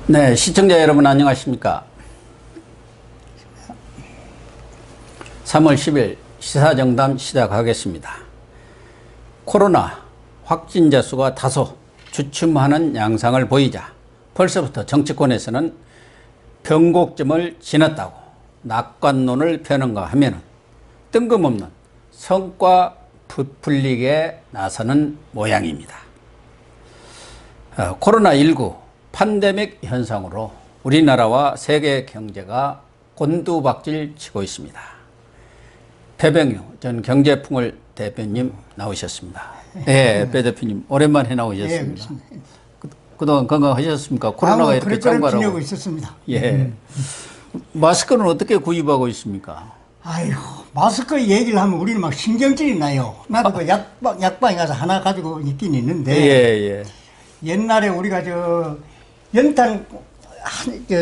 네, 시청자 여러분 안녕하십니까? 3월 10일 시사정담 시작하겠습니다. 코로나 확진자 수가 다소 주춤하는 양상을 보이자 벌써부터 정치권에서는 변곡점을 지났다고 낙관론을 펴는가 하면 뜬금없는 성과 부풀리기에 나서는 모양입니다. 코로나19 팬데믹 현상으로 우리나라와 세계 경제가 곤두박질 치고 있습니다. 배병유 전 경제풍을 대표님 나오셨습니다. 네, 배 대표님 오랜만에 나오셨습니다. 네, 그동안 건강하셨습니까? 코로나가 이렇게 장관하고 지내고 있었습니다. 예. 마스크는 어떻게 구입하고 있습니까? 아이고, 마스크 얘기를 하면 우리는 막 신경질이 나요. 나도 그 약방에 가서 하나 가지고 있긴 있는데. 예. 옛날에 우리가 연탄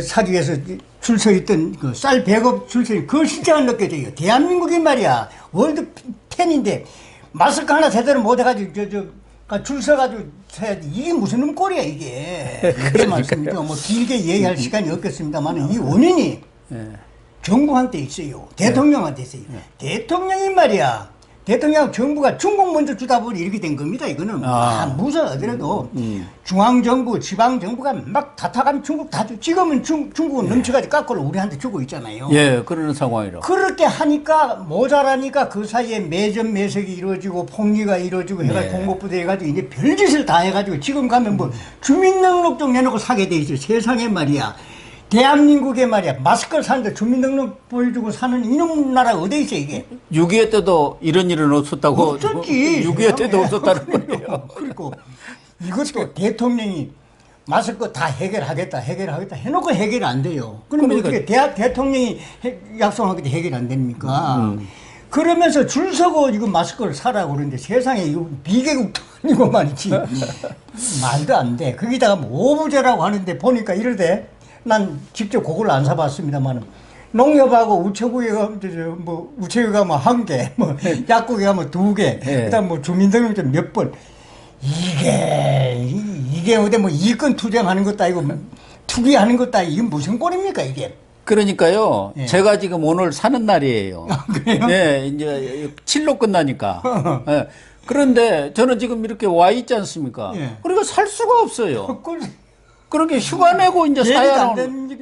사기 위해서 줄 서 있던 그 쌀 100업 줄 서 있는 그걸 진짜 안 느껴져요. 대한민국이 말이야. 월드 10인데 마스크 하나 제대로 못 해가지고 줄 서가지고 서야지. 이게 무슨 놈꼴이야 이게. 이게 말씀이죠. 뭐 길게 얘기할 시간이 없겠습니다만 이 원인이 정부한테 있어요. 대통령한테 있어요. 대통령이 말이야. 대통령 정부가 중국 먼저 주다 보니 이렇게 된 겁니다. 이거는 무슨 어디라도 중앙정부, 지방정부가 막 다타가면 중국 다 주. 지금은 중국은 넘쳐가지고 깎고를 우리한테 주고 있잖아요. 예, 그러는 상황이라. 그렇게 하니까 모자라니까 그 사이에 매점 매석이 이루어지고 폭리가 이루어지고 해가지고 공급부대 해가지고 이제 별짓을 다 해가지고 지금 가면 뭐 주민등록증 내놓고 사게 돼 있어요. 세상에 말이야. 대한민국에 말이야 마스크를 사는데 주민등록 보여주고 사는 이놈 나라 어디 있어 이게? 6.25 때도 이런 일은 없었다고. 없었지. 6.25 때도 없었다는 거예요. 그리고 이것도 대통령이 마스크 다 해결하겠다 해놓고 해결이 안 돼요. 그럼 어떻게 대통령이 약속하겠다 해결 안 됩니까? 그러면서 줄 서고 이거 마스크를 사라고 그러는데 세상에 이거 미개국도 아니고 말이지. 말도 안 돼. 거기다가 뭐 오부제라고 하는데 보니까 이러대. 난 직접 그걸 안 사봤습니다만 농협하고 우체국에 가면 우체국에 가면 1개, 뭐 약국에 가면 2개, 그다음 뭐 주민등록증 몇 번. 이게 어디 뭐 이권 투쟁하는 것도 아니고 투기하는 것도 아니고 이게 무슨 꼴입니까 이게? 그러니까요. 제가 지금 오늘 사는 날이에요. 그래요? 네, 이제 7로 끝나니까. 네. 그런데 저는 지금 이렇게 와 있지 않습니까? 그러니까 살 수가 없어요. 그렇게 휴가 내고 이제 사야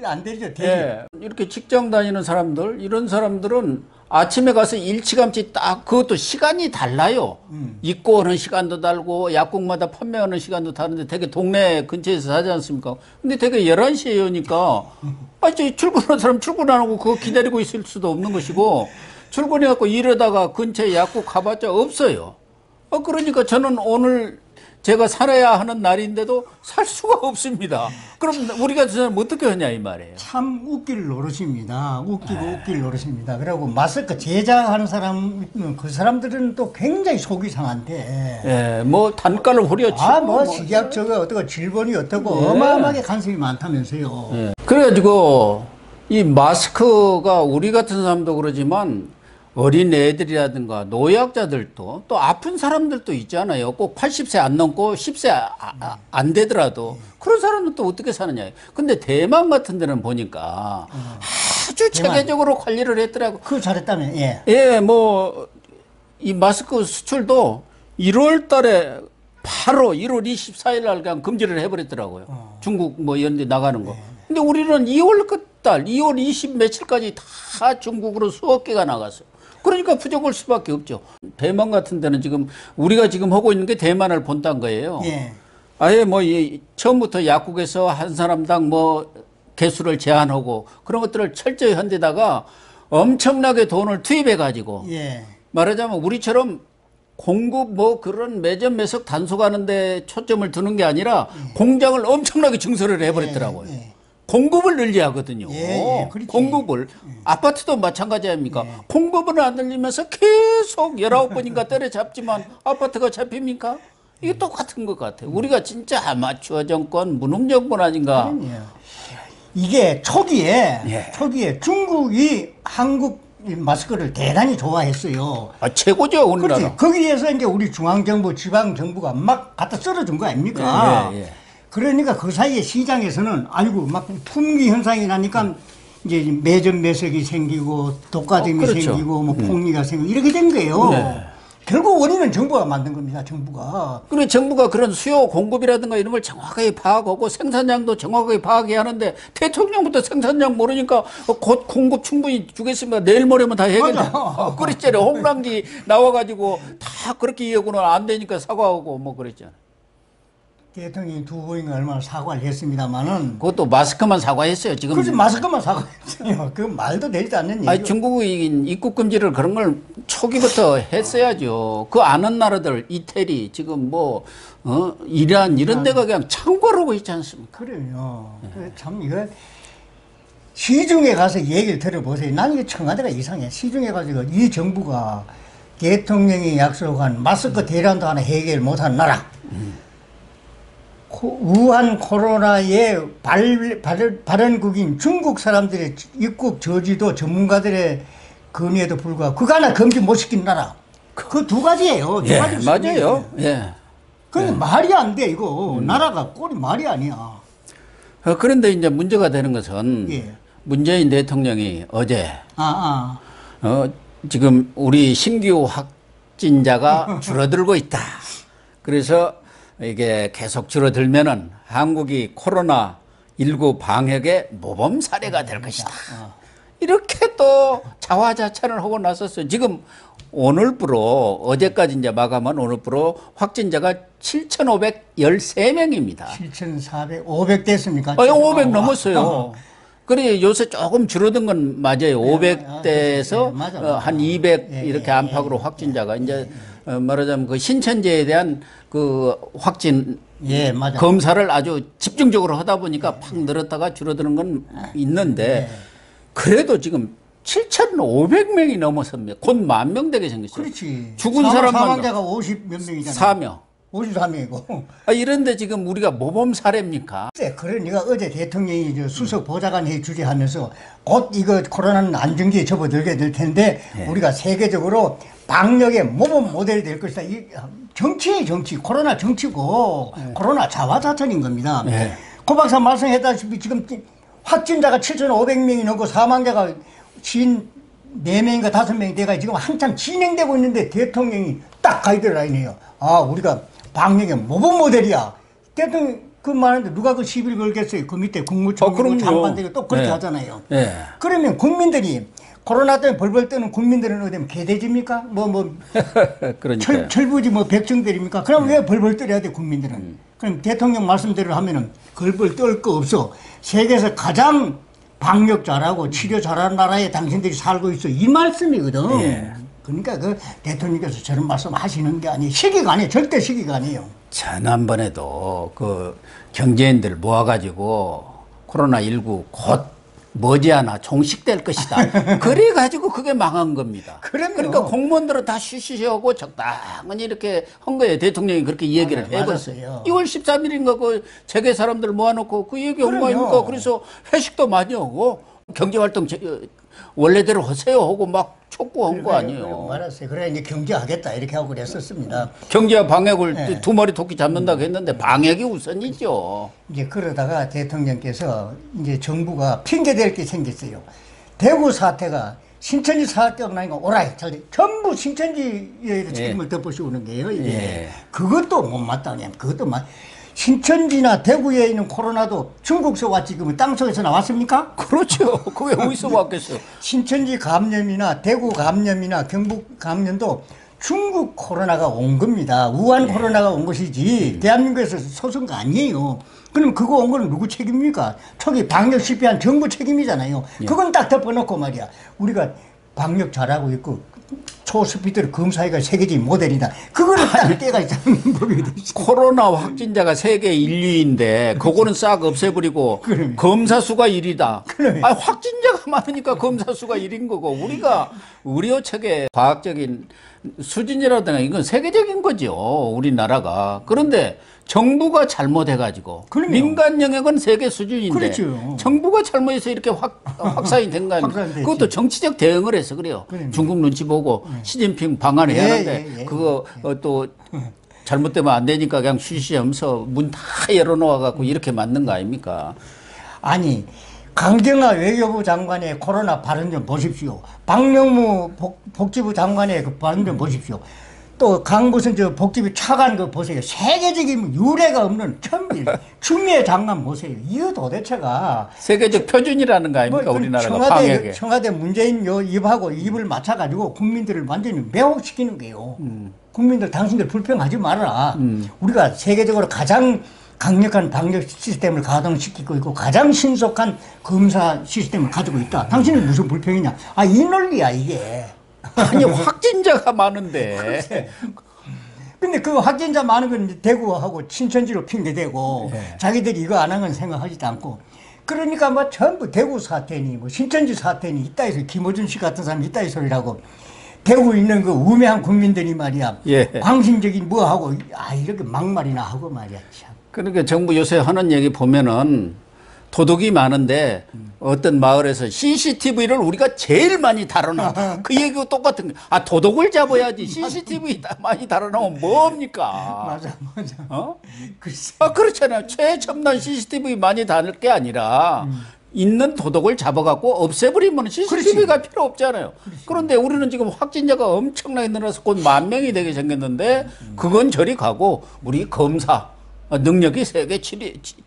안 되죠. 예, 이렇게 직장 다니는 사람들, 이런 사람들은 아침에 가서 일찌감치 딱, 그것도 시간이 달라요. 입고 오는 시간도 다르고, 약국마다 판매하는 시간도 다른데 되게 동네 근처에서 사지 않습니까? 근데 되게 11시에 여니까, 저 출근하는 사람 출근 안 하고 그거 기다리고 있을 수도 없는 것이고, 출근해갖고 이러다가 근처에 약국 가봤자 없어요. 그러니까 저는 오늘 제가 살아야 하는 날인데도 살 수가 없습니다. 그럼 우리가 어떻게 하냐 이 말이에요. 참 웃길 노릇입니다. 웃길 노릇입니다. 그리고 마스크 제작하는 사람, 그 사람들은 또 굉장히 속이 상한데. 예, 뭐 단가를 후려치고. 식약 어떻고 질본이 어떻고 어마어마하게 간섭이 많다면서요. 예. 그래가지고 이 마스크가 우리 같은 사람도 그러지만 어린 애들이라든가 노약자들도 또 아픈 사람들도 있잖아요. 꼭 80세 안 넘고 10세 안 되더라도 그런 사람은 또 어떻게 사느냐. 근데 대만 같은 데는 보니까 아주 체계적으로 관리를 했더라고. 그거 잘했다며. 예, 뭐 이 마스크 수출도 1월 달에 바로 1월 24일 날 그냥 금지를 해버렸더라고요. 중국 뭐 이런 데 나가는 거. 근데 우리는 2월 끝달 2월 20 며칠까지 다 중국으로 수억 개가 나갔어요. 그러니까 부족할 수밖에 없죠. 대만 같은 데는 지금 우리가 지금 하고 있는 게 대만을 본다는 거예요. 아예 뭐 처음부터 약국에서 한 사람당 뭐 개수를 제한하고 그런 것들을 철저히 한 데다가 엄청나게 돈을 투입해 가지고 말하자면 우리처럼 공급 뭐 그런 매점 매석 단속하는 데 초점을 두는 게 아니라 공장을 엄청나게 증설을 해버렸더라고요. 공급을 늘려야 하거든요. 공급을. 아파트도 마찬가지 아닙니까? 공급을 안 늘리면서 계속 19번인가 때려잡지만 아파트가 잡힙니까? 이게 똑같은 것 같아요. 우리가 진짜 아마추어 정권, 무능 정권 아닌가? 이게 초기에 중국이 한국 마스크를 대단히 좋아했어요. 최고죠, 우리나라. 거기에서 이제 우리 중앙정부, 지방정부가 막 갖다 썰어준 거 아닙니까? 그러니까 그 사이에 시장에서는 아이고 막 품귀 현상이 나니까 이제 매점 매석이 생기고 독과점이 그렇죠. 생기고 뭐 폭리가 생기고 이렇게 된 거예요. 네. 결국 원인은 정부가 만든 겁니다. 정부가. 그래 정부가 그런 수요 공급이라든가 이런 걸 정확하게 파악하고 생산량도 정확하게 파악해야 하는데 대통령부터 생산량 모르니까 곧 공급 충분히 주겠습니다. 내일 모레면 다 해결돼. 그랬잖아요. 홍랑기 나와가지고 다 그렇게 이해하고는 안 되니까 사과하고 뭐 그랬잖아요. 대통령이 두 번인가 얼마나 사과를 했습니다만은 그것도 마스크만 사과했어요. 지금. 그래서 마스크만 사과했어요. 그 말도 되지 않는 얘기예요. 아니, 중국이 입국 금지를 그런 걸 초기부터 했어야죠. 그 아는 나라들 이태리 지금 뭐 이란 이런 데가 그냥 창궐하고 있지 않습니까? 그래요. 참 이거 시중에 가서 얘기를 들어보세요. 난 이게 청와대가 이상해. 시중에 가서 이 정부가 대통령이 약속한 마스크 대란도 하나 해결 못한 나라. 우한 코로나의 발원국인 중국 사람들의 입국 저지도 전문가들의 건의에도 불구하고 그거 하나 금지 못 시킨 나라. 그 두 가지예요. 두 예, 가지 맞아요. 예. 그게 말이 안 돼, 이거. 나라가 꼴이 말이 아니야. 그런데 이제 문제가 되는 것은 예. 문재인 대통령이 어제 아. 지금 우리 신규 확진자가 줄어들고 있다. 그래서 이게 계속 줄어들면은 한국이 코로나19 방역의 모범 사례가 될 것이다. 이렇게 또 자화자찬을 하고 나섰어요. 지금 오늘부로 어제까지 이제 마감한 오늘부로 확진자가 7,513명입니다. 7,400, 500 됐습니까? 500 넘었어요. 그래 요새 조금 줄어든 건 맞아요. 500대에서 한 200 이렇게 안팎으로 확진자가 이제 말하자면 그 신천지에 대한 그 확진 맞아. 검사를 아주 집중적으로 하다 보니까 팍 늘었다가 줄어드는 건 있는데 그래도 지금 7,500명이 넘었습니다. 곧 10,000명 되게 생겼어요. 그렇지. 죽은 사람만 사망자가 50 몇 명이잖아요. 4명. 53명이고. 이런데 지금 우리가 모범 사례입니까? 그러니까 어제 대통령이 저 수석 보좌관 회의 주재하면서 곧 이거 코로나는 안정기에 접어들게 될 텐데 우리가 세계적으로 방역의 모범 모델이 될 것이다. 이 정치의 정치, 코로나 정치고 코로나 자화자찬인 겁니다. 고 박사 말씀했다시피 지금 확진자가 7,500명이 넘고 사망자가 54명인가 5명이 돼가 지금 한참 진행되고 있는데 대통령이 딱 가이드라인이에요. 우리가 방역의 모범 모델이야. 대통령 그 말하는데 누가 그 시비를 걸겠어요. 그 밑에 국무총리 장관들이 또 그렇게 하잖아요. 그러면 국민들이 코로나 때문에 벌벌 떠는 국민들은 어디 개돼지입니까? 그러니까 철부지 백정들입니까? 그럼 왜 벌벌 떨어야 돼 국민들은? 그럼 대통령 말씀대로 하면은 벌벌 떨 거 없어. 세계에서 가장 방역 잘하고 치료 잘하는 나라에 당신들이 살고 있어. 이 말씀이거든. 그러니까 그 대통령께서 저런 말씀 하시는 게 아니에요. 시기가 아니에요. 절대 시기가 아니에요. 지난번에도 그 경제인들 모아가지고 코로나19 곧 머지않아 종식될 것이다. 그래가지고 그게 망한 겁니다. 그러니까 공무원들은 다 쉬쉬하고 적당히 이렇게 한 거예요. 대통령이 그렇게 얘기를 해버렸어요. 2월 13일인가 그 재계 사람들 모아놓고 그 얘기 한 거 아닙니까? 그래서 회식도 많이 하고 경제활동 원래대로 하세요 하고 막 촉구한 거 아니에요. 말았어요. 그래 이제 경제하겠다 이렇게 하고 그랬었습니다. 경제와 방역을 두 마리 토끼 잡는다고 했는데 방역이 우선이죠. 이제 그러다가 대통령께서 이제 정부가 핑계댈 게 생겼어요. 대구 사태가 신천지 사태가 나니까 오라이 전부 신천지에 책임을 덮으시오는 거예요. 이게 그것도 못 마땅해. 그것도 신천지나 대구에 있는 코로나도 중국서 왔지, 그러면 땅속에서 나왔습니까? 그렇죠. 그게 어디서 왔겠어요? 신천지 감염이나 대구 감염이나 경북 감염도 중국 코로나가 온 겁니다. 우한 코로나가 온 것이지 대한민국에서 솟은 거 아니에요. 그럼 그거 온 거는 누구 책임입니까? 초기 방역 실패한 정부 책임이잖아요. 그건 딱 덮어놓고 말이야. 우리가 방역 잘하고 있고 초스피드를 검사해가 세계적인 모델이다. 그거를 딱 때가 있다는 법이 되지. 코로나 확진자가 세계 1위인데 그거는 싹 없애버리고 검사 수가 1위다. 확진자가 많으니까 검사 수가 1인 거고 우리가 의료 체계 과학적인 수준이라든가 이건 세계적인 거죠. 우리나라가. 그런데 정부가 잘못해가지고 민간 영역은 세계 수준인데 정부가 잘못해서 이렇게 확산이 된 거 아닙니까? 그것도 정치적 대응을 해서 그래요. 중국 눈치 보고 시진핑 방한해야 하는데 그거 또 잘못되면 안 되니까 그냥 쉬쉬하면서 문 다 열어놓아갖고 이렇게 맞는 거 아닙니까? 아니 강경화 외교부 장관의 코로나 발언 좀 보십시오. 박영무 복지부 장관의 그 발언 좀 보십시오. 또 무슨 저 복지부 차관 그 보세요. 세계적인 유례가 없는 추미애 장관 보세요. 이거 도대체가 세계적 표준이라는 거 아닙니까? 우리나라가 방역에. 청와대 문재인 입하고 입을 맞춰가지고 국민들을 완전히 매혹시키는 거예요. 국민들 당신들 불평하지 말아라. 우리가 세계적으로 가장 강력한 방역 시스템을 가동시키고 있고 가장 신속한 검사 시스템을 가지고 있다. 당신은 무슨 불평이냐? 아, 이 논리야 이게. 아니 확진자가 많은데. 근데 그 확진자 많은 건 이제 대구하고 친천지로 핑계대고 네. 자기들이 이거 안 한 건 생각하지도 않고 그러니까 뭐 전부 대구 사태니 뭐 신천지 사태니 이따 해서 김어준 씨 같은 사람이 이따 이 소리라고 대구 있는 그 우매한 국민들이 말이야 예. 광신적인 뭐 하고 이렇게 막말이나 하고 말이야 참. 그러니까 정부 요새 하는 얘기 보면은 도둑이 많은데 어떤 마을에서 CCTV를 우리가 제일 많이 달아놔. 그 얘기가 똑같은 거야. 아, 도둑을 잡아야지. CCTV 많이 달아놓으면 뭡니까? 맞아. 어? 글쎄. 아, 그렇잖아요. 최첨단 CCTV 많이 다를 게 아니라 있는 도둑을 잡아갖고 없애버리면 CCTV가 필요 없잖아요. 그런데 우리는 지금 확진자가 엄청나게 늘어서 곧 10,000명이 되게 생겼는데 그건 저리 가고 우리 검사 능력이 세계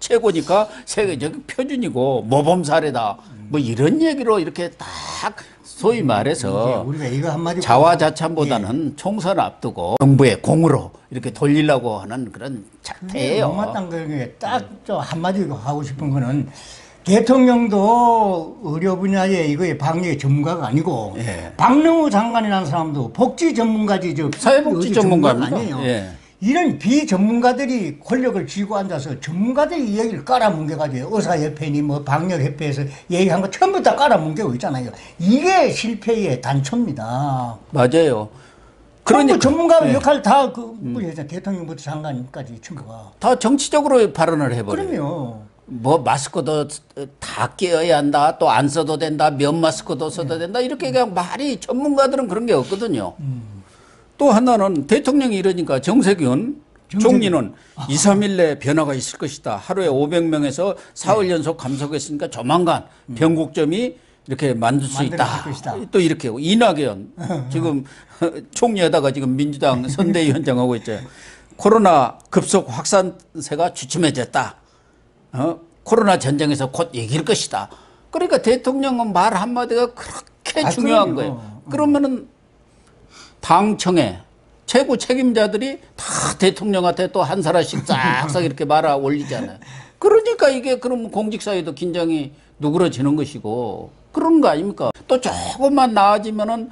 최고니까 세계적 표준이고 모범 사례다. 뭐 이런 얘기로 이렇게 딱 소위 말해서 우리가 이거 한마디 자화자찬보다는 총선 앞두고 정부의 공으로 이렇게 돌리려고 하는 그런 작태예요. 못마땅 그게 딱저 한마디 하고 싶은 거는 대통령도 의료 분야의 이거의 방역의 전문가가 아니고 예. 박능우 장관이라는 사람도 복지 전문가지 사회복지 전문가입니다. 아니에요. 예. 이런 비전문가들이 권력을 쥐고 앉아서 전문가들이 이 얘기를 깔아뭉개가지고 의사협회니 뭐 방역협회에서 얘기한 거 전부 다 깔아뭉개고 있잖아요. 이게 실패의 단초입니다. 맞아요. 그러니까 전문가 예. 역할 다 대통령부터 장관까지 전부가. 다 정치적으로 발언을 해버려요. 그럼요. 뭐 마스크도 다 끼어야 한다. 또 안 써도 된다. 면 마스크도 써도 된다. 이렇게 그냥 말이 전문가들은 그런 게 없거든요. 또 하나는 대통령이 이러니까 정세균 총리는 2, 3일 내에 변화가 있을 것이다. 하루에 500명에서 4월 연속 감소했으니까 조만간 변곡점이 이렇게 만들 수 있다. 것이다. 또 이렇게 하고 이낙연 지금 총리하다가 지금 민주당 선대위원장하고 있죠. 코로나 급속 확산세가 주춤해졌다. 코로나 전쟁에서 곧 이길 것이다. 그러니까 대통령은 말 한마디가 그렇게 중요한 거예요. 그러면은 당청에 최고 책임자들이 다 대통령한테 또 한 사람씩 싹싹 이렇게 말아 올리잖아요. 그러니까 이게 그럼 공직사회도 긴장이 누그러지는 것이고 그런 거 아닙니까? 또 조금만 나아지면은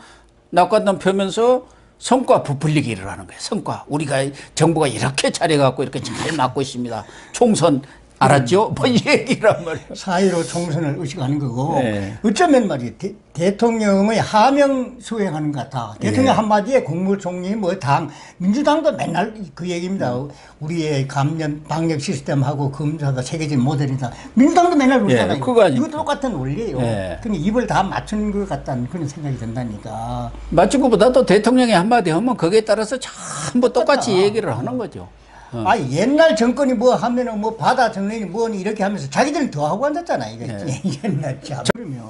낙관단 펴면서 성과 부풀리기를 하는 거예요. 성과. 우리가 정부가 이렇게 잘해갖고 이렇게 잘 맡고 있습니다. 총선 알았죠? 뭐 이 얘기란 말이에요. 4.15 총선을 의식하는 거고 네. 어쩌면 말이에요. 대통령의 하명 수행하는 것 같아. 대통령 한마디에 국무총리 뭐 당 민주당도 맨날 그 얘기입니다. 우리의 감염 방역 시스템하고 검사가 세계적인 모델이다. 민주당도 맨날 그러잖아요. 네, 그거 아닙니까? 이것도 똑같은 원리예요. 네. 근데 입을 다 맞춘 것 같다는 그런 생각이 든다니까. 맞춘 것보다 또 대통령이 한마디 하면 거기에 따라서 전부 똑같이 얘기를 하는 거죠. 옛날 정권이 뭐 하면은 뭐 바다 정권이 뭐니 이렇게 하면서 자기들은 더 하고 앉았잖아. 이거 옛날 참. 그러면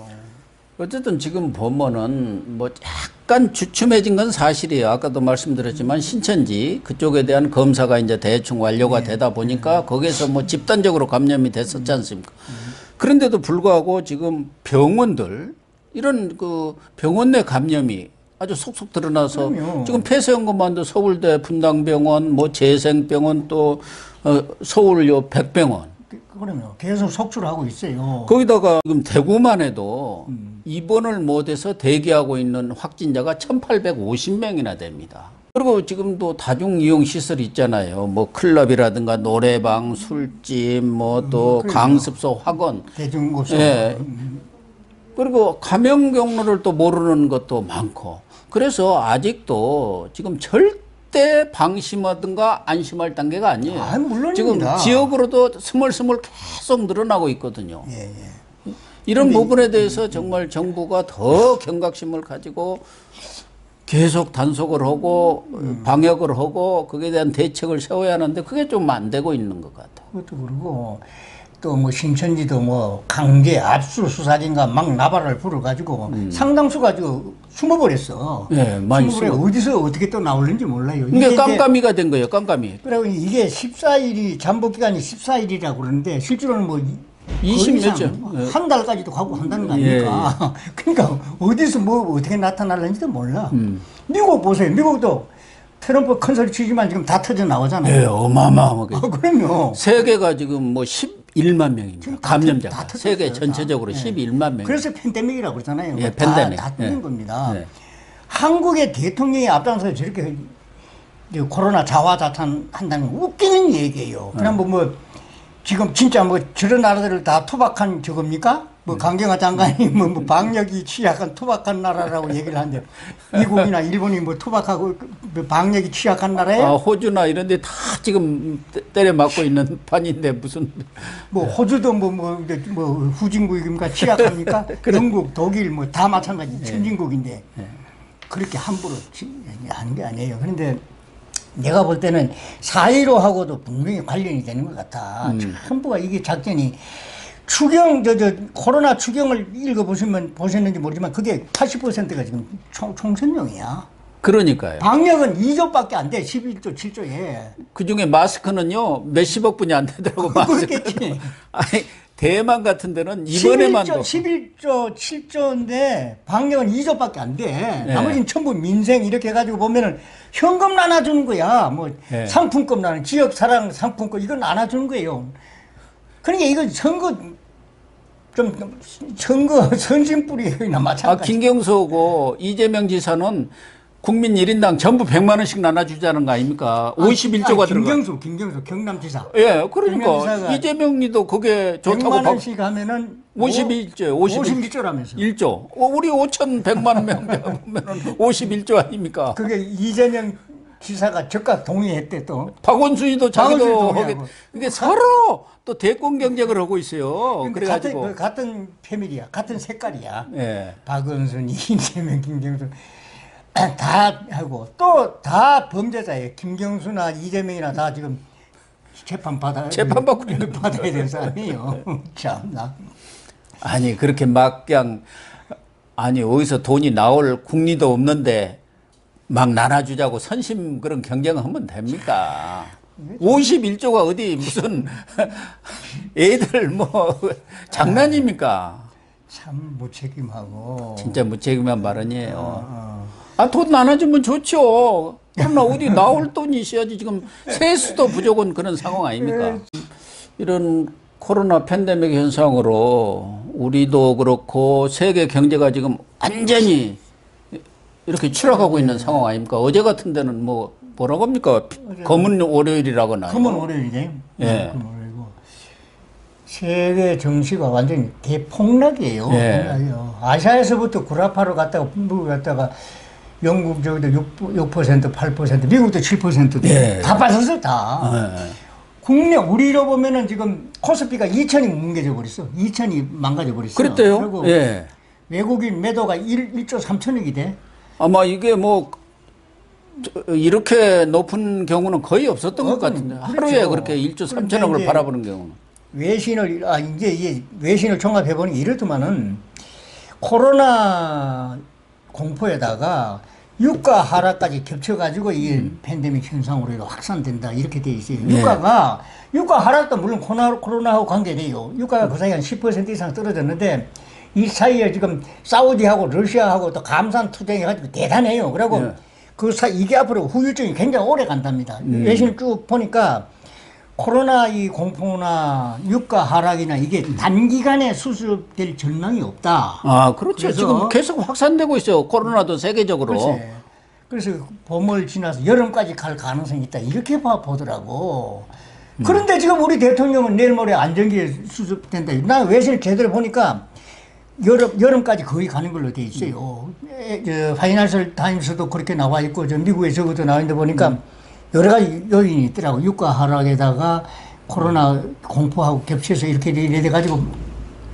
어쨌든 지금 보면은 뭐 약간 주춤해진 건 사실이에요. 아까도 말씀드렸지만 신천지 그쪽에 대한 검사가 이제 대충 완료가 되다 보니까 거기에서 뭐 집단적으로 감염이 됐었지 않습니까? 그런데도 불구하고 지금 병원들 이런 그 병원 내 감염이 아주 속속 드러나서 그럼요. 지금 폐쇄연구만도 서울대 분당병원, 뭐 재생병원 또 서울요 백병원 그러면 계속 속출하고 있어요. 거기다가 지금 대구만 해도 입원을 못해서 대기하고 있는 확진자가 1,850명이나 됩니다. 그리고 지금도 다중이용 시설 있잖아요. 뭐 클럽이라든가 노래방, 술집, 뭐 또 강습소, 학원. 대중고소. 예. 그리고 감염 경로를 또 모르는 것도 많고. 그래서 아직도 지금 절대 방심하든가 안심할 단계가 아니에요. 물론입니다. 지금 지역으로도 스멀스멀 계속 늘어나고 있거든요. 예. 이런 부분에 대해서 정말 정부가 더 경각심을 가지고 계속 단속을 하고 방역을 하고 거기에 대한 대책을 세워야 하는데 그게 좀 안 되고 있는 것 같아요. 그것도 그러고 또 뭐 신천지도 뭐 강제 압수수색인가 막 나발을 불어가지고 상당수가 숨어버렸어. 네, 많이 숨어버려 어디서 어떻게 또 나올는지 몰라요. 이게 깜깜이가 된 거예요. 깜깜이. 그리고 이게 14일이 잠복 기간이 14일이라고 그러는데 실제로는 뭐 20몇 주. 한 달까지도 가고 한다는 거 아닙니까? 예. 그러니까 어디서 뭐 어떻게 나타날는지도 몰라. 미국 보세요. 미국도 트럼프 큰 소리 치지만 지금 다 터져 나오잖아요. 예, 어마어마하게. 그럼요. 세계가 지금 뭐 11만 명입니다. 감염자가. 다 터졌어요, 세계 전체적으로 다. 11만 명. 그래서 팬데믹이라고 그러잖아요. 예, 팬데믹. 다 뚫린 예. 겁니다. 예. 한국의 대통령이 앞장서서 저렇게 코로나 자화자찬한다는 건 웃기는 얘기예요. 그냥 뭐 지금 진짜 뭐 저런 나라들을 다 투박한 저겁니까? 뭐 강경화 장관이 뭐 방역이 취약한 투박한 나라라고 얘기를 하는데 미국이나 일본이 뭐 투박하고 뭐 방역이 취약한 나라예요? 아, 호주나 이런 데 다 지금 때려 맞고 있는 판인데 무슨. 뭐 호주도 뭐 후진국입니까? 취약합니까? 영국, 독일 뭐 다 마찬가지 선진국인데 그렇게 함부로 하는 게 아니에요. 그런데 내가 볼 때는 4.15하고도 분명히 관련이 되는 것 같아. 전부가 이게 작전이 추경, 코로나 추경을 보셨는지 모르지만 그게 80%가 지금 총선용이야. 그러니까요. 방역은 2조밖에 안 돼. 11조, 7조에. 그 중에 마스크는요, 몇십억 분이 안 되더라고, 마스크. 그렇겠지. 아니, 대만 같은 데는 이번에만도. 11조, 7조인데 방역은 2조밖에 안 돼. 네. 나머지는 전부 민생 이렇게 해가지고 보면은 현금 나눠주는 거야. 뭐 네. 상품권 나는 지역 사랑 상품권 이건 나눠주는 거예요. 그러니까 이거 선거 선진뿌리나 마찬가지. 김경수고 이재명 지사는 국민 1인당 전부 100만 원씩 나눠주자는 거 아닙니까? 51조가 들어가. 김경수 경남지사. 예, 그러니까 경남지사가 이재명이도 그게 좋다고 100만 원씩 하면은 51조, 51조라면서. 1조. 우리 5,100만 명 보면은 51조 아닙니까? 그게 이재명 지사가 적극 동의했대 또. 박원순이도 박원순이 자기도 동의하고. 이게 서로 또 대권 경쟁을 하고 있어요. 그러니까 그래가지고. 같은 패밀리야. 같은 색깔이야. 예. 박원순, 이재명, 김경수 다 하고 또 다 범죄자예요. 김경수나 이재명이나 다 지금 재판받아야 되는 사람이에요. 참나. 아니 그렇게 막 그냥 아니 어디서 돈이 나올 국리도 없는데 막 나눠주자고 선심 그런 경쟁을 하면 됩니까? 51조가 어디 무슨 애들 뭐 장난입니까? 참 무책임하고. 진짜 무책임한 발언이에요. 아, 돈 나눠주면 좋죠. 그러나 어디 나올 돈이 있어야지 지금 세수도 부족한 그런 상황 아닙니까? 이런 코로나 팬데믹 현상으로 우리도 그렇고 세계 경제가 지금 완전히 이렇게 추락하고 있는 상황 아닙니까? 어제 같은 데는 뭐라고 합니까? 검은 월요일이라고나. 검은 월요일이네. 예. 검은 월요일이고. 세계 정시가 완전히 대폭락이에요. 예. 아시아에서부터 구라파로 갔다가 북부 갔다가 영국 저기도 6%, 8%, 미국도 7%대. 예. 다 빠졌어, 다. 예. 국내, 우리로 보면은 지금 코스피가 2천이 뭉개져 버렸어. 2천이 망가져 버렸어. 그랬대요. 그리고 예. 외국인 매도가 1조 3천억이 돼. 아마 이게 이렇게 높은 경우는 거의 없었던 것 같은데. 그렇죠. 하루에 그렇게 1조 3천억을 이제 바라보는 경우는. 이제 외신을 종합해보니 이렇더만은 코로나 공포에다가 유가 하락까지 겹쳐가지고 이게 팬데믹 현상으로 확산된다 이렇게 돼 있어요. 네. 유가 하락도 물론 코로나하고 관계돼요. 유가가 그 사이에 한 10% 이상 떨어졌는데 이 사이에 지금 사우디하고 러시아하고 또 감산 투쟁해가지고 대단해요. 그리고 네. 이게 앞으로 후유증이 굉장히 오래 간답니다. 외신을 쭉 보니까 코로나 이 공포나 유가 하락이나 이게 단기간에 수습될 전망이 없다. 아, 그렇죠. 그래서 지금 계속 확산되고 있어요. 코로나도 세계적으로. 그래서 봄을 지나서 여름까지 갈 가능성이 있다. 이렇게 보더라고. 그런데 지금 우리 대통령은 내일 모레 안정기에 수습된다. 나 외신을 제대로 보니까 여름까지 거의 가는 걸로 돼 있어요. 파이낸셜 타임스도 그렇게 나와 있고, 미국에 저것도 나와 있는데 보니까 여러 가지 요인이 있더라고. 유가 하락에다가 코로나 공포하고 겹쳐서 이렇게 돼가지고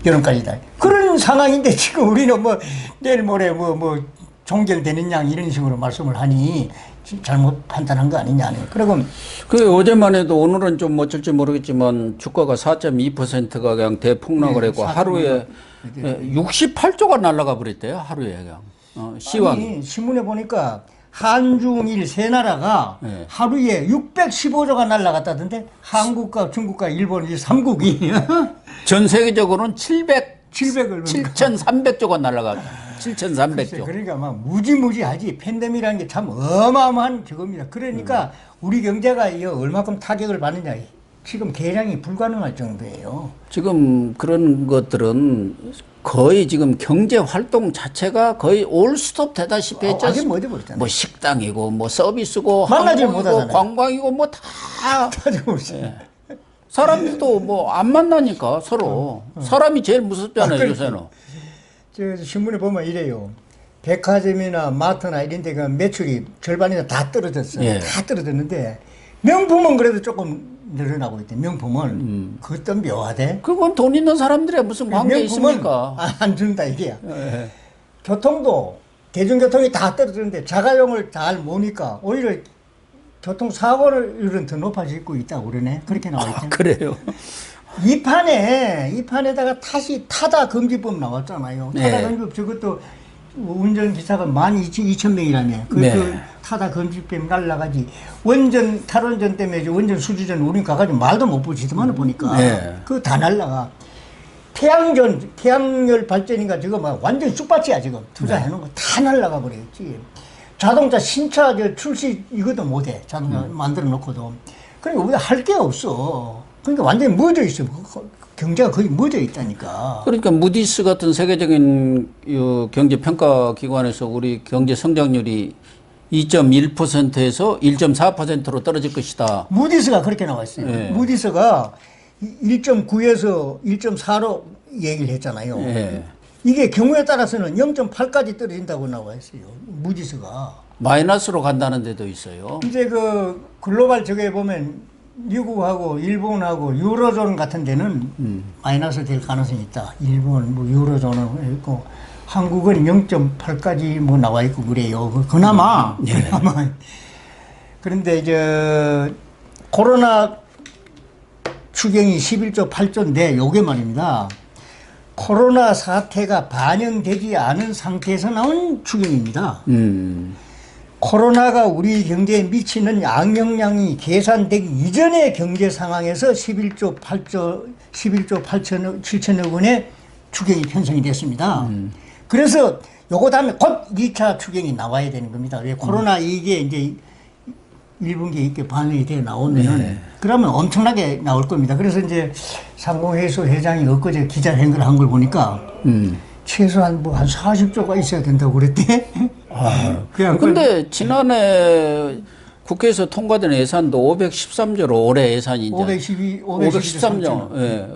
여름까지다. 그런 상황인데 지금 우리는 내일 모레 종결되는 양 이런 식으로 말씀을 하니 잘못 판단한 거 아니냐. 그리고 그 어제만 해도 오늘은 좀 어쩔지 모르겠지만 주가가 4.2%가 그냥 대폭락을 네, 했고 하루에 68조가 날아가 버렸대요. 하루에 그냥 시황. 아니, 신문에 보니까 한중일 세 나라가 네. 하루에 615조가 날아갔다던데 한국과 중국과 일본 이 3국이 전 세계적으로는 700을 7,300조가 날아갔다. 7,300조. 그러니까 막 무지무지하지. 팬데믹이라는 게 참 어마어마한 저겁니다. 그러니까 우리 경제가 이 얼마큼 타격을 받느냐. 지금 계량이 불가능할 정도예요. 지금 그런 것들은 거의 지금 경제 활동 자체가 거의 올스톱 되다시피 했죠. 아직 못 해버렸잖아요. 뭐 식당이고 뭐 서비스고 만나질 항공이고 못하잖아요. 관광이고 뭐 다 터져버렸어요. 사람들도 뭐 안 만나니까 서로 사람이 제일 무섭잖아요. 그렇지. 요새는. 저 신문에 보면 이래요. 백화점이나 마트나 이런 데가 매출이 절반이나 다 떨어졌어요. 예. 다 떨어졌는데 명품은 그래도 조금 늘어나고 있대. 명품은 그것도 묘하대. 그건 돈 있는 사람들이 무슨 관계 있습니까? 안 준다 이게야. 예. 교통도 대중교통이 다 떨어졌는데 자가용을 잘 모니까 오히려 교통사고율은 더 높아지고 있다고 그러네. 그렇게 나와 있죠. 그래요. 이 판에다가 다시 타다 금지법 나왔잖아요. 타다 네. 금지법 저것도 운전기사가 12,000명이라며. 그 네. 타다 금지법 날라가지. 원전, 탈원전 때문에 이제 원전 수주전 우린 가가지고 말도 못 보지만 보니까. 네. 그거 다 날라가. 태양열 발전인가 저거 막 완전 쑥밭이야 지금. 투자해놓은 거 다 날라가 버렸지. 자동차 신차 출시 이것도 못해. 자동차 만들어 놓고도. 그러니까 우리가 할 게 없어. 그러니까 완전히 멎어 있어. 경제가 거의 멎어 있다니까. 그러니까 무디스 같은 세계적인 경제 평가 기관에서 우리 경제 성장률이 2.1%에서 1.4%로 떨어질 것이다. 무디스가 그렇게 나와 있어요. 네. 무디스가 1.9에서 1.4로 얘기를 했잖아요. 예. 이게 경우에 따라서는 0.8까지 떨어진다고 나와 있어요. 무디스가. 마이너스로 간다는 데도 있어요. 이제 그 글로벌 저게 보면 미국하고 일본하고 유로존 같은 데는 마이너스 될 가능성이 있다. 일본, 뭐 유로존은 있고 한국은 0.8까지 뭐 나와 있고 그래요. 그나마. 그런데 이제 코로나 추경이 11조 8조인데 요게 말입니다. 코로나 사태가 반영되지 않은 상태에서 나온 추경입니다. 코로나가 우리 경제에 미치는 악영향이 계산되기 이전의 경제 상황에서 11조 8천억 원의 추경이 편성이 됐습니다. 그래서 요거 다음에 곧 2차 추경이 나와야 되는 겁니다. 왜 코로나 이게 이제 1분기에 이렇게 반영이 돼 나오면은 그러면 엄청나게 나올 겁니다. 그래서 이제 상공회의소 회장이 엊그제 기자회견을 한 걸 보니까 최소한 뭐 한 40조가 있어야 된다고 그랬대. 근데 지난해 국회에서 통과된 예산도 513조로 올해 예산이 이제 513조. 예.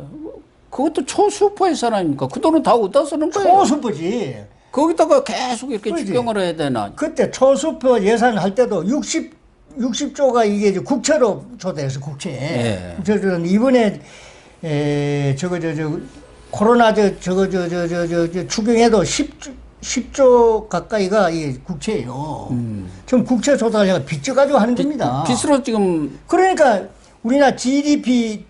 그것도 초수퍼 예산 아닙니까? 그 돈은 다 어디다 쓰는 거예요? 초수퍼지. 거기다가 계속 이렇게 그렇지. 추경을 해야 되나? 그때 초수퍼 예산 할 때도 60조가 이게 이제 국채로 초대해서 국채. 예. 저는 이번에 코로나 추경에도 10조 가까이가 이 국채예요. 지금 국채 조달해가 빚져가지고 하는 겁니다. 빚으로 지금 그러니까 우리나라 GDP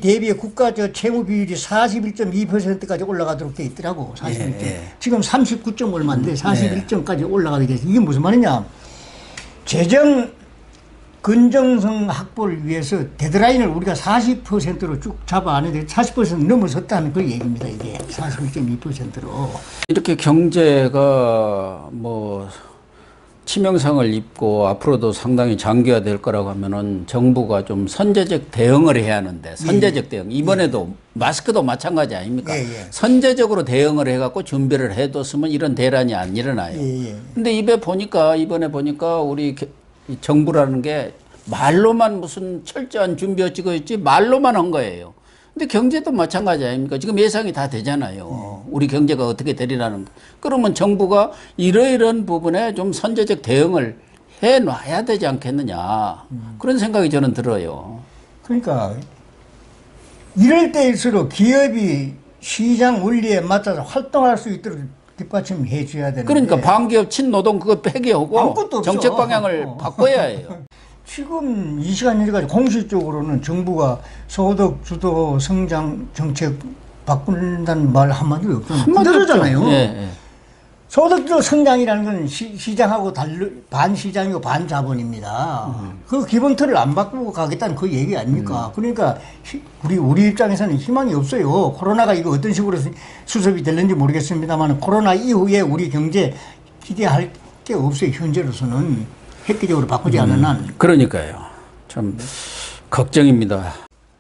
대비의 국가 채무 비율이 41.2%까지 올라가도록 돼 있더라고. 41점. 지금 39점 얼마인데 41점까지 올라가게 돼서 이게 무슨 말이냐? 재정 건정성 확보를 위해서 데드라인을 우리가 40%로 쭉 잡아내는데 40% 넘어섰다는 그 얘기입니다. 이게 41.2%로. 이렇게 경제가 뭐 치명상을 입고 앞으로도 상당히 장기화될 거라고 하면은 정부가 좀 선제적 대응을 해야 하는데 선제적 대응 이번에도 마스크도 마찬가지 아닙니까? 선제적으로 대응을 해갖고 준비를 해뒀으면 이런 대란이 안 일어나요. 근데 이번에 보니까 우리 이 정부라는 게 말로만 무슨 철저한 준비 어찌고 있지 말로만 한 거예요. 근데 경제도 마찬가지 아닙니까? 지금 예상이 다 되잖아요. 우리 경제가 어떻게 되리라는 거. 그러면 정부가 이러이러한 부분에 좀 선제적 대응을 해놔야 되지 않겠느냐. 그런 생각이 저는 들어요. 그러니까 이럴 때일수록 기업이 시장 원리에 맞춰서 활동할 수 있도록 뒷받침해 줘야 되는데. 그러니까 반기업 친노동 그거 폐기하고 아무것도 없어. 정책 방향을 바꿔야 해요. 지금 이 시간 여기까지 공식적으로는 정부가 소득 주도 성장 정책 바꾼다는 말 한마디도 없잖아요. 그대로잖아요. 예, 예. 소득 주도 성장이라는 건 시장하고 반시장이고 반자본입니다. 그 기본 틀을 안 바꾸고 가겠다는 그 얘기 아닙니까? 그러니까 우리 입장에서는 희망이 없어요. 코로나가 이거 어떤 식으로 수습이 될는지 모르겠습니다만 코로나 이후에 우리 경제 기대할 게 없어요. 현재로서는. 획기적으로 바꾸지 않은 한. 그러니까요. 참 걱정입니다.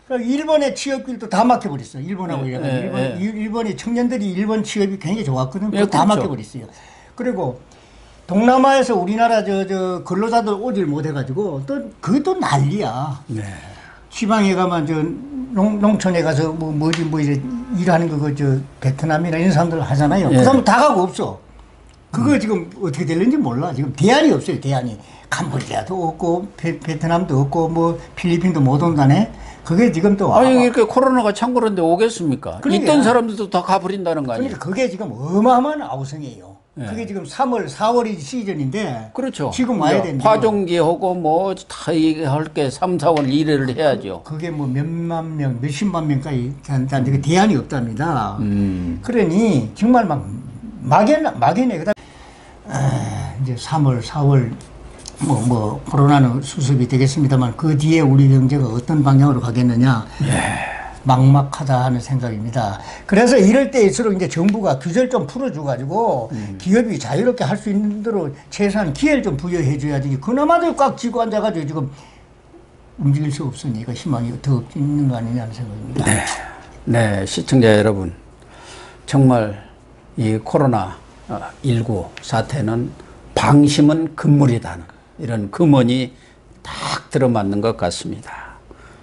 그러니까 일본의 취업길도 다 막혀버렸어요. 일본하고 일본의 청년들이 일본 취업이 굉장히 좋았거든요. 예, 다 그렇죠. 막혀버렸어요. 그리고 동남아에서 우리나라 저 근로자들 오질 못해가지고 또 그게 또 난리야. 네. 지방에 가면 저 농촌에 가서 뭐 이제 일하는 거 저 베트남이나 이런 사람들 하잖아요. 예. 그 사람 다 가고 없어. 그거 지금 어떻게 될는지 몰라. 지금 대안이 없어요. 대안이. 캄보디아도 없고 베트남도 없고 뭐 필리핀도 못 온다네. 그게 지금 또 아니 이렇게 코로나가 창궐한데 오겠습니까? 그러니까. 있던 사람들도 다 가버린다는 거 아니에요? 그러니까 그게 지금 어마어마한 아우성이에요. 예. 그게 지금 3월, 4월이 시즌인데 그렇죠. 지금 와야 되는데 파종기하고 뭐 다 할 게 3, 4월 1회를 해야죠. 그게 뭐 몇만 명, 몇십만 명까지 한다는데 그 대안이 없답니다. 그러니 정말 막 막연해. 그다음 이제 3월, 4월 뭐 코로나는 수습이 되겠습니다만 그 뒤에 우리 경제가 어떤 방향으로 가겠느냐 막막하다 하는 생각입니다. 그래서 이럴 때일수록 이제 정부가 규제를 좀 풀어줘가지고 기업이 자유롭게 할 수 있는 대로 최소한 기회를 좀 부여해줘야지. 그나마도 꽉 쥐고 앉아가지고 지금 움직일 수 없으니까 희망이 더 있는 거 아니냐는 생각입니다. 네, 시청자 여러분, 정말 이 코로나19 사태는 방심은 금물이다. 이런 금언이 딱 들어맞는 것 같습니다.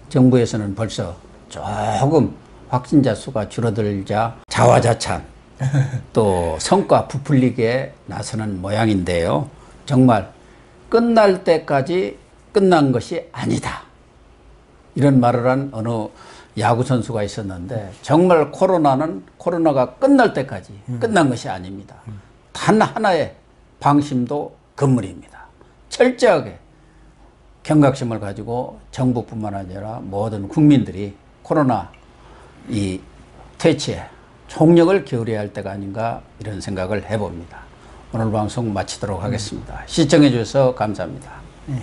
정부에서는 벌써 조금 확진자 수가 줄어들자 자화자찬 또 성과 부풀리기에 나서는 모양인데요. 정말 끝날 때까지 끝난 것이 아니다. 이런 말을 한 어느 야구 선수가 있었는데 정말 코로나가 끝날 때까지 끝난 것이 아닙니다. 단 하나의 방심도 금물입니다. 철저하게 경각심을 가지고 정부뿐만 아니라 모든 국민들이 코로나 이 퇴치에 총력을 기울여야 할 때가 아닌가 이런 생각을 해봅니다. 오늘 방송 마치도록 하겠습니다. 시청해 주셔서 감사합니다. 네.